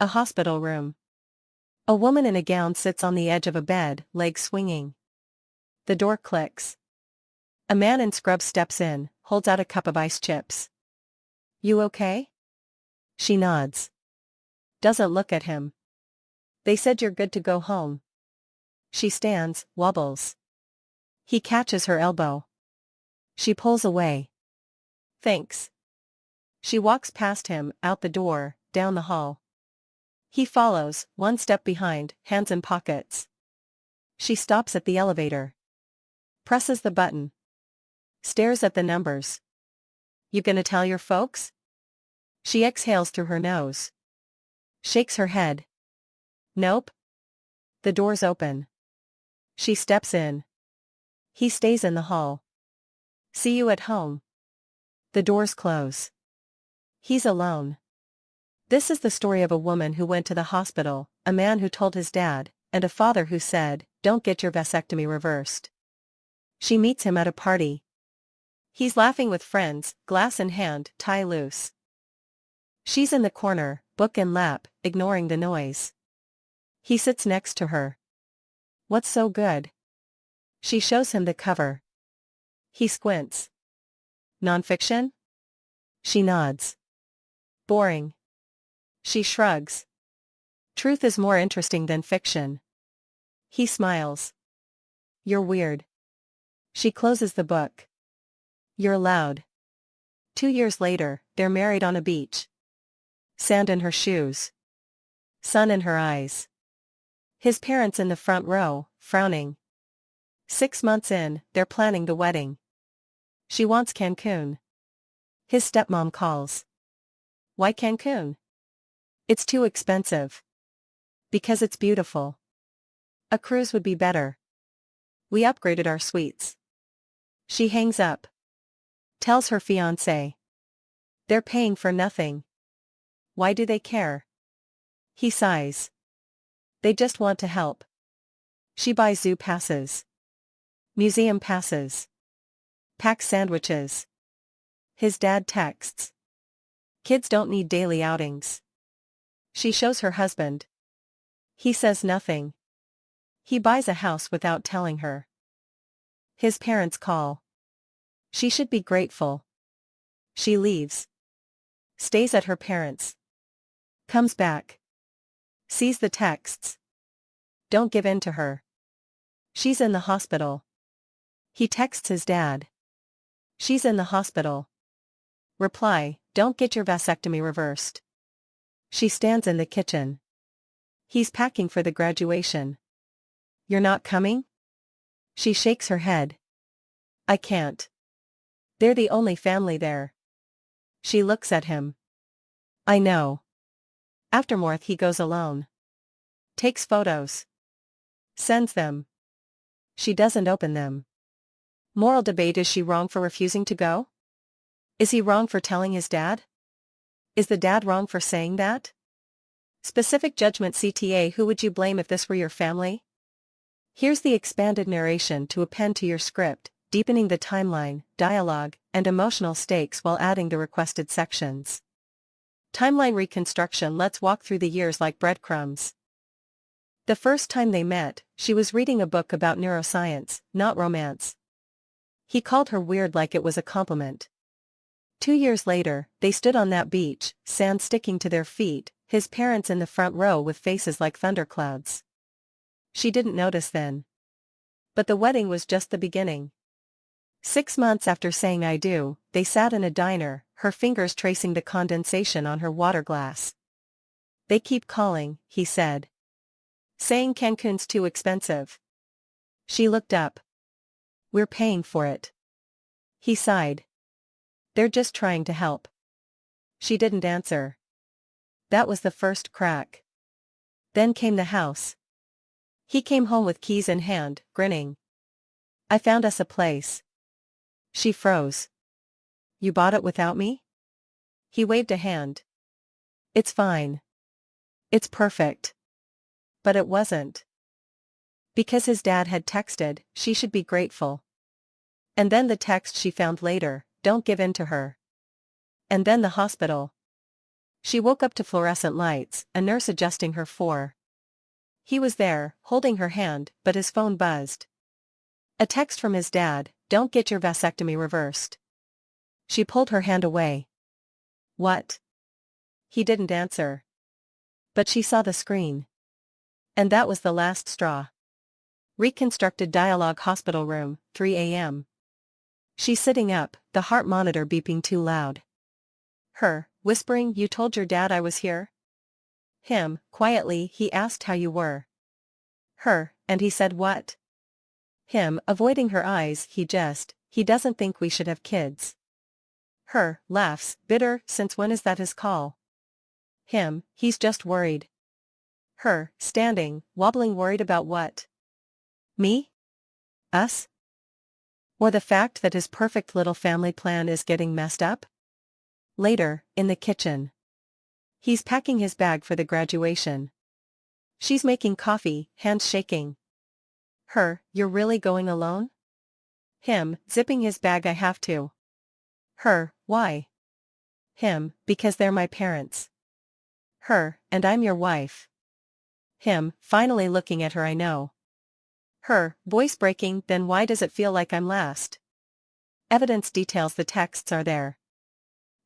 A hospital room. A woman in a gown sits on the edge of a bed, legs swinging. The door clicks. A man in scrubs steps in, holds out a cup of ice chips. You okay? She nods. Doesn't look at him. They said you're good to go home. She stands, wobbles. He catches her elbow. She pulls away. Thanks. She walks past him, out the door, down the hall. He follows, one step behind, hands in pockets. She stops at the elevator. Presses the button. Stares at the numbers. You gonna tell your folks? She exhales through her nose. Shakes her head. Nope. The door's open. She steps in. He stays in the hall. See you at home. The doors close. He's alone. This is the story of a woman who went to the hospital, a man who told his dad, and a father who said, "Don't get your vasectomy reversed." She meets him at a party. He's laughing with friends, glass in hand, tie loose. She's in the corner, book in lap, ignoring the noise. He sits next to her. What's so good? She shows him the cover. He squints. Nonfiction? She nods. Boring. She shrugs. Truth is more interesting than fiction. He smiles. You're weird. She closes the book. You're loud. 2 years later, they're married on a beach. Sand in her shoes. Sun in her eyes. His parents in the front row, frowning. 6 months in, they're planning the wedding. She wants Cancun. His stepmom calls. Why Cancun? It's too expensive. Because it's beautiful. A cruise would be better. We upgraded our suites. She hangs up. Tells her fiancé. They're paying for nothing. Why do they care? He sighs. They just want to help. She buys zoo passes. Museum passes. Packs sandwiches. His dad texts. Kids don't need daily outings. She shows her husband. He says nothing. He buys a house without telling her. His parents call. She should be grateful. She leaves. Stays at her parents'. Comes back. Sees the texts. Don't give in to her. She's in the hospital. He texts his dad. She's in the hospital. Reply, don't get your vasectomy reversed. She stands in the kitchen. He's packing for the graduation. You're not coming? She shakes her head. I can't. They're the only family there. She looks at him. I know. Afterwards he goes alone. Takes photos. Sends them. She doesn't open them. Moral debate: is she wrong for refusing to go? Is he wrong for telling his dad? Is the dad wrong for saying that? Specific judgment CTA: who would you blame if this were your family? Here's the expanded narration to append to your script, deepening the timeline, dialogue, and emotional stakes while adding the requested sections. Timeline reconstruction: let's walk through the years like breadcrumbs. The first time they met, she was reading a book about neuroscience, not romance. He called her weird like it was a compliment. 2 years later, they stood on that beach, sand sticking to their feet, his parents in the front row with faces like thunderclouds. She didn't notice then. But the wedding was just the beginning. 6 months after saying I do, they sat in a diner, her fingers tracing the condensation on her water glass. They keep calling, he said. Saying Cancun's too expensive. She looked up. We're paying for it. He sighed. They're just trying to help. She didn't answer. That was the first crack. Then came the house. He came home with keys in hand, grinning. I found us a place. She froze. You bought it without me? He waved a hand. It's fine. It's perfect. But it wasn't. Because his dad had texted, she should be grateful. And then the text she found later, don't give in to her. And then the hospital. She woke up to fluorescent lights, a nurse adjusting her for. He was there, holding her hand, but his phone buzzed. A text from his dad, "Don't get your vasectomy reversed." She pulled her hand away. What? He didn't answer. But she saw the screen. And that was the last straw. Reconstructed dialogue hospital room, 3 a.m. She's sitting up, the heart monitor beeping too loud. Her, whispering, "You told your dad I was here?" Him, quietly, "He asked how you were." Her, "And he said what?" Him, avoiding her eyes, "He doesn't think we should have kids." Her, laughs, bitter, "Since when is that his call?" Him, "He's just worried." Her, standing, wobbling, "Worried about what? Me? Us? Or the fact that his perfect little family plan is getting messed up?" Later, in the kitchen. He's packing his bag for the graduation. She's making coffee, hands shaking. Her, "You're really going alone?" Him, zipping his bag, "I have to." Her, "Why?" Him, "Because they're my parents." Her, "And I'm your wife." Him, finally looking at her, "I know." Her, voice breaking, "Then why does it feel like I'm last?" Evidence details the texts are there.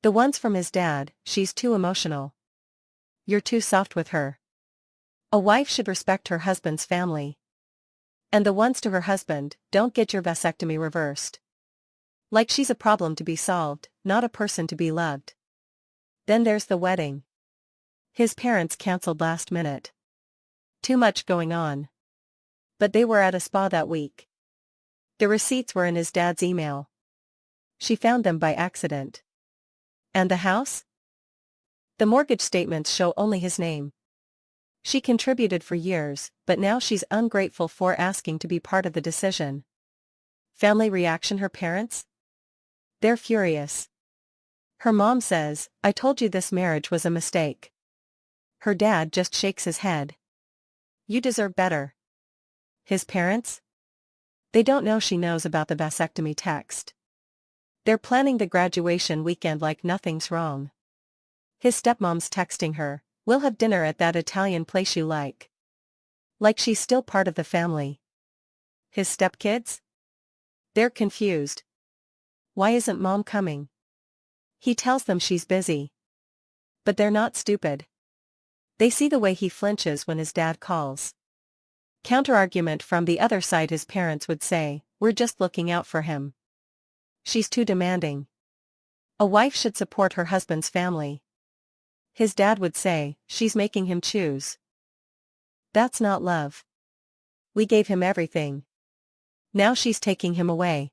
The ones from his dad, "She's too emotional. You're too soft with her. A wife should respect her husband's family." And the ones to her husband, "Don't get your vasectomy reversed." Like she's a problem to be solved, not a person to be loved. Then there's the wedding. His parents cancelled last minute. Too much going on. But they were at a spa that week. The receipts were in his dad's email. She found them by accident. And the house? The mortgage statements show only his name. She contributed for years, but now she's ungrateful for asking to be part of the decision. Family reaction: her parents? They're furious. Her mom says, "I told you this marriage was a mistake." Her dad just shakes his head. "You deserve better." His parents? They don't know she knows about the vasectomy text. They're planning the graduation weekend like nothing's wrong. His stepmom's texting her, "We'll have dinner at that Italian place you like." Like she's still part of the family. His stepkids? They're confused. Why isn't mom coming? He tells them she's busy. But they're not stupid. They see the way he flinches when his dad calls. Counterargument from the other side: his parents would say, "We're just looking out for him. She's too demanding. A wife should support her husband's family." His dad would say, "She's making him choose. That's not love. We gave him everything. Now she's taking him away."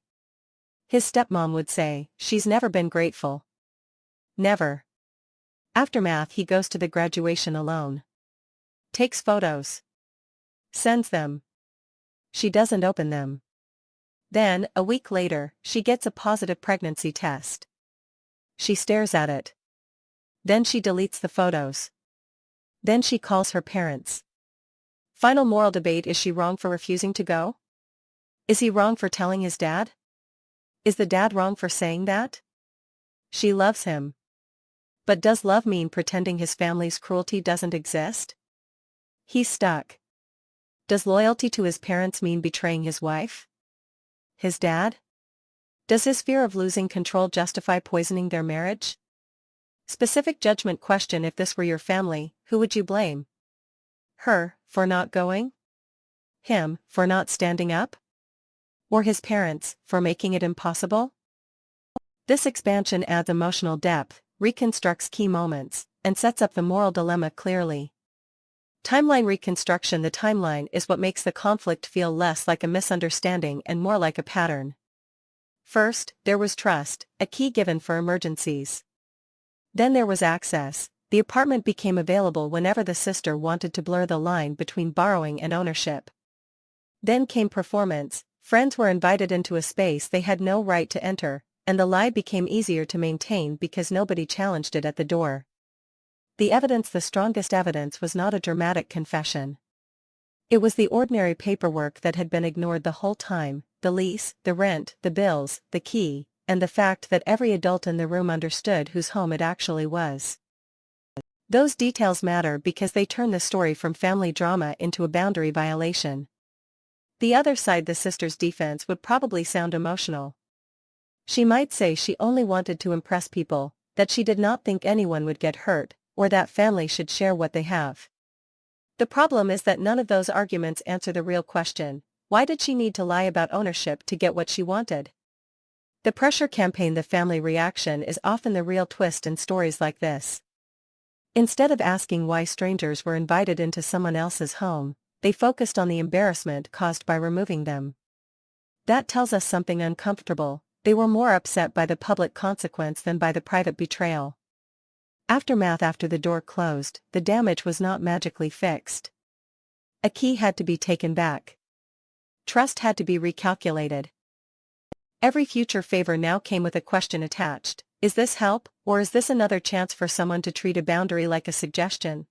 His stepmom would say, "She's never been grateful. Never." Aftermath: he goes to the graduation alone. Takes photos. Sends them. She doesn't open them. Then, a week later, she gets a positive pregnancy test. She stares at it. Then she deletes the photos. Then she calls her parents. Final moral debate: is she wrong for refusing to go? Is he wrong for telling his dad? Is the dad wrong for saying that? She loves him. But does love mean pretending his family's cruelty doesn't exist? He's stuck. Does loyalty to his parents mean betraying his wife? His dad? Does his fear of losing control justify poisoning their marriage? Specific judgment question: if this were your family, who would you blame? Her, for not going? Him, for not standing up? Or his parents, for making it impossible? This expansion adds emotional depth, reconstructs key moments, and sets up the moral dilemma clearly. Timeline reconstruction: the timeline is what makes the conflict feel less like a misunderstanding and more like a pattern. First, there was trust, a key given for emergencies. Then there was access. The apartment became available whenever the sister wanted to blur the line between borrowing and ownership. Then came performance. Friends were invited into a space they had no right to enter, and the lie became easier to maintain because nobody challenged it at the door. The strongest evidence was not a dramatic confession. It was the ordinary paperwork that had been ignored the whole time: the lease, the rent, the bills, the key, and the fact that every adult in the room understood whose home it actually was. Those details matter because they turn the story from family drama into a boundary violation. The other side, the sister's defense, would probably sound emotional. She might say she only wanted to impress people, that she did not think anyone would get hurt, or that family should share what they have. The problem is that none of those arguments answer the real question: why did she need to lie about ownership to get what she wanted? The pressure campaign, the family reaction, is often the real twist in stories like this. Instead of asking why strangers were invited into someone else's home, they focused on the embarrassment caused by removing them. That tells us something uncomfortable: they were more upset by the public consequence than by the private betrayal. Aftermath: after the door closed, the damage was not magically fixed. A key had to be taken back. Trust had to be recalculated. Every future favor now came with a question attached: is this help, or is this another chance for someone to treat a boundary like a suggestion?